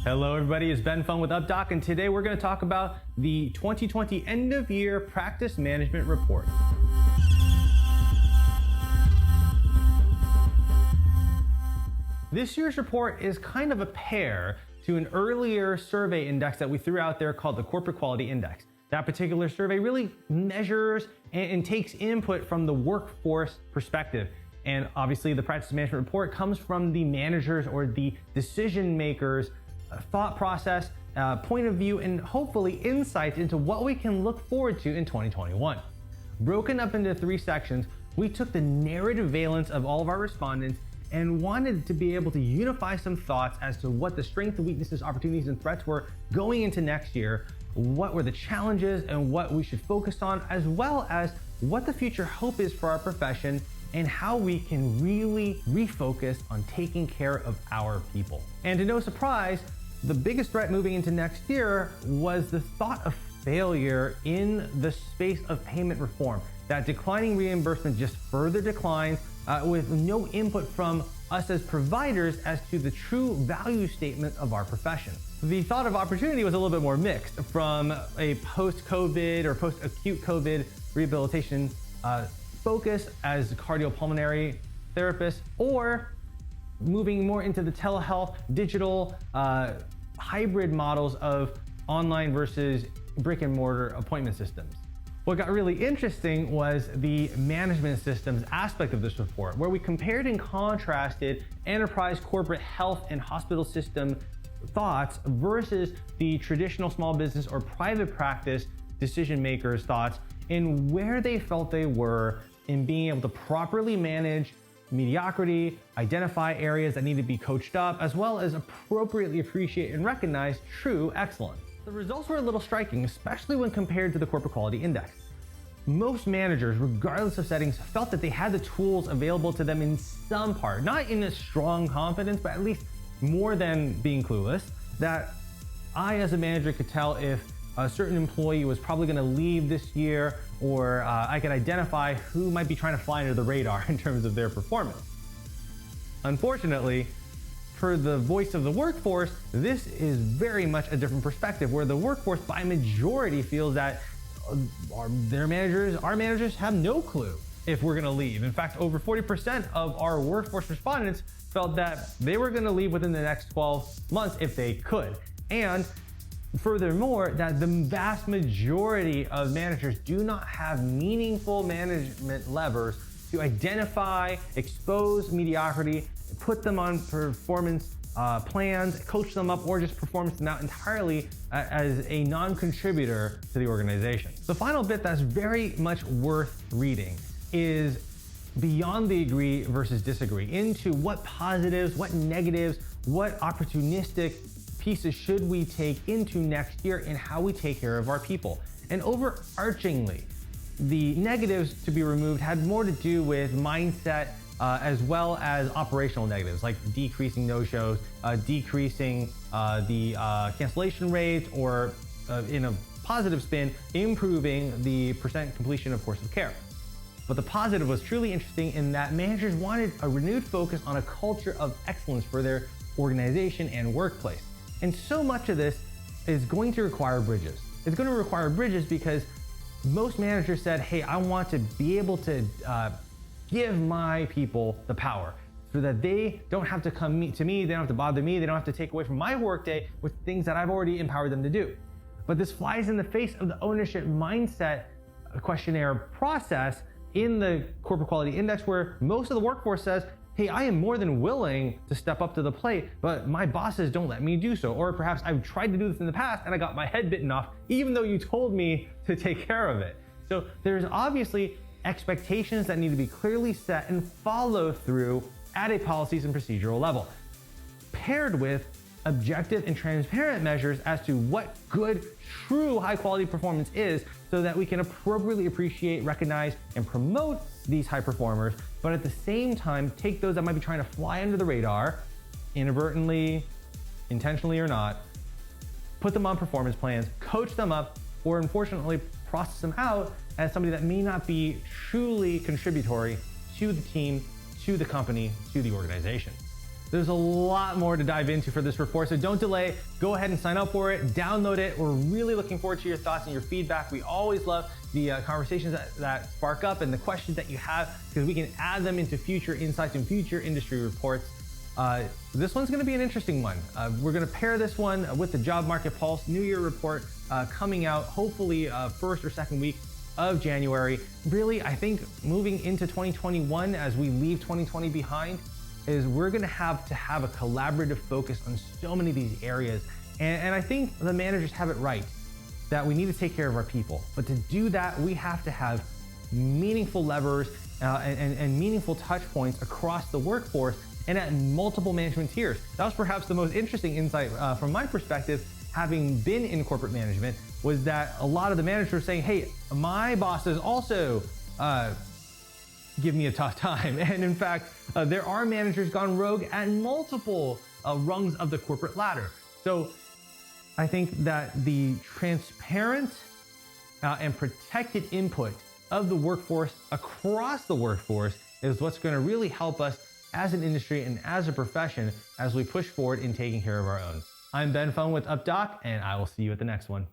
Hello everybody, it's Ben Fung with UpDoc, and today we're going to talk about the 2020 End of Year Practice Management Report. This year's report is kind of a pair to an earlier survey index that we threw out there called the Corporate Quality Index. That particular survey really measures and takes input from the workforce perspective. And obviously the practice management report comes from the managers or the decision makers' thought process, point of view, and hopefully insights into what we can look forward to in 2021. Broken up into three sections, we took the narrative valence of all of our respondents and wanted to be able to unify some thoughts as to what the strengths, weaknesses, opportunities, and threats were going into next year, what were the challenges and what we should focus on, as well as what the future hope is for our profession and how we can really refocus on taking care of our people. And to no surprise, the biggest threat moving into next year was the thought of failure in the space of payment reform. That declining reimbursement just further declines with no input from us as providers as to the true value statement of our profession. The thought of opportunity was a little bit more mixed from a post-COVID or post-acute COVID rehabilitation focus as cardiopulmonary therapists, or moving more into the telehealth, digital, hybrid models of online versus brick and mortar appointment systems. What got really interesting was the management systems aspect of this report, where we compared and contrasted enterprise, corporate, health, and hospital system thoughts versus the traditional small business or private practice decision makers' thoughts in where they felt they were in being able to properly manage mediocrity, identify areas that need to be coached up, as well as appropriately appreciate and recognize true excellence. The results were a little striking, especially when compared to the Corporate Quality Index. Most managers, regardless of settings, felt that they had the tools available to them in some part, not in a strong confidence, but at least more than being clueless, that I as a manager could tell if a certain employee was probably going to leave this year, or I could identify who might be trying to fly under the radar in terms of their performance. Unfortunately, for the voice of the workforce, this is very much a different perspective, where the workforce by majority feels that our managers have no clue if we're going to leave. In fact, over 40% of our workforce respondents felt that they were going to leave within the next 12 months if they could. And furthermore, that the vast majority of managers do not have meaningful management levers to identify, expose mediocrity, put them on performance plans, coach them up, or just performance them out entirely as a non-contributor to the organization. The final bit that's very much worth reading is beyond the agree versus disagree into what positives, what negatives, what opportunistic pieces should we take into next year in how we take care of our people. And overarchingly, the negatives to be removed had more to do with mindset as well as operational negatives, like decreasing no-shows, decreasing the cancellation rates, or in a positive spin, improving the percent completion of course of care. But the positive was truly interesting in that managers wanted a renewed focus on a culture of excellence for their organization and workplace. And so much of this is going to require bridges. It's going to require bridges because most managers said, hey, I want to be able to give my people the power so that they don't have to come to me, they don't have to bother me, they don't have to take away from my workday with things that I've already empowered them to do. But this flies in the face of the ownership mindset questionnaire process in the Corporate Quality Index, where most of the workforce says, hey, I am more than willing to step up to the plate, but my bosses don't let me do so. Or perhaps I've tried to do this in the past and I got my head bitten off, even though you told me to take care of it. So there's obviously expectations that need to be clearly set and follow through at a policies and procedural level, paired with objective and transparent measures as to what good, true high quality performance is, so that we can appropriately appreciate, recognize, and promote these high performers, but at the same time, take those that might be trying to fly under the radar, inadvertently, intentionally or not, put them on performance plans, coach them up, or unfortunately process them out as somebody that may not be truly contributory to the team, to the company, to the organization. There's a lot more to dive into for this report, so don't delay. Go ahead and sign up for it, download it. We're really looking forward to your thoughts and your feedback. We always love the conversations that spark up and the questions that you have, because we can add them into future insights and future industry reports. This one's going to be an interesting one. We're going to pair this one with the Job Market Pulse New Year report coming out hopefully first or second week of January. Really, I think moving into 2021, as we leave 2020 behind, is we're going to have a collaborative focus on so many of these areas. And I think the managers have it right, that we need to take care of our people. But to do that, we have to have meaningful levers and meaningful touch points across the workforce and at multiple management tiers. That was perhaps the most interesting insight from my perspective, having been in corporate management, was that a lot of the managers were saying, hey, my bosses also give me a tough time. And in fact, there are managers gone rogue at multiple rungs of the corporate ladder. So I think that the transparent and protected input of the workforce across the workforce is what's going to really help us as an industry and as a profession as we push forward in taking care of our own. I'm Ben Fung with UpDoc, and I will see you at the next one.